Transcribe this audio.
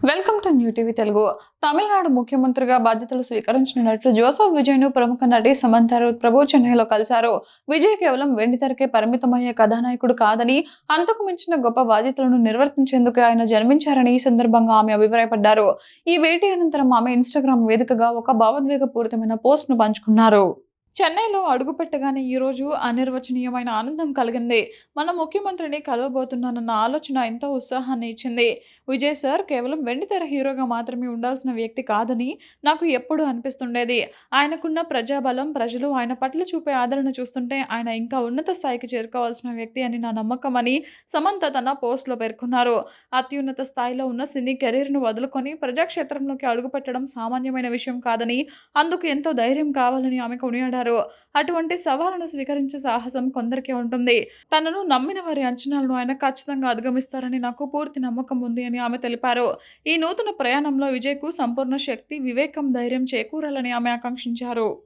Welcome to new TV Telugu. Tamil Nadu ముఖ్యమంత్రిగా బాధ్యతలు స్వీకరించనున్నట్లు Joseph విజయ్ను ప్రముఖ నటి సమంత ప్రభు చెన్నైలో కలిశారు. విజయ్ కేవలం వెండితెరకే పరిమితమయ్యే కథానాయకుడు కాదని, అంతకు మించిన గొప్ప బాధ్యతలను నిర్వర్తించేందుకు ఆయన జన్మించారని ఈ సందర్భంగా ఆమె అభిప్రాయపడ్డారు. ఈ భేటీ అనంతరం ఆమె ఇన్‌స్టాగ్రామ్ వేదికగా ఒక భావోద్వేగపూరితమైన పోస్ట్‌ను పంచుకున్నారు. చెన్నైలో అడుగుపెట్టగానే ఈరోజు అనిర్వచనీయమైన ఆనందం కలిగింది. మన ముఖ్యమంత్రిని కలవబోతున్నానన్న ఆలోచన ఎంతో ఉత్సాహాన్ని ఇచ్చింది. విజయ్ సార్ కేవలం వెండితెర హీరోగా మాత్రమే ఉండాల్సిన వ్యక్తి కాదని నాకు ఎప్పుడూ అనిపిస్తుండేది. ఆయనకున్న ప్రజాబలం, ప్రజలు ఆయన పట్ల చూపే ఆదరణ చూస్తుంటే ఆయన ఇంకా ఉన్నత స్థాయికి చేరుకోవాల్సిన వ్యక్తి అని నా నమ్మకం అని సమంత తన పోస్ట్‌లో పేర్కొన్నారు. అత్యున్నత స్థాయిలో ఉన్న సినీ కెరీర్‌ను వదులుకొని ప్రజాక్షేత్రంలోకి అడుగుపెట్టడం సామాన్యమైన విషయం కాదని, అందుకు ఎంతో ధైర్యం కావాలని ఆమె కొనియాడారు. అటువంటి సవాలును స్వీకరించే సాహసం కొందరికే ఉంటుంది. తనను నమ్మిన వారి అంచనాలను ఆయన ఖచ్చితంగా అధిగమిస్తారని నాకు పూర్తి నమ్మకం ఉంది అని ఆమె తెలిపారు. ఈ నూతన ప్రయాణంలో విజయ్‌కు సంపూర్ణ శక్తి, వివేకం, ధైర్యం చేకూరాలని ఆమె ఆకాంక్షించారు.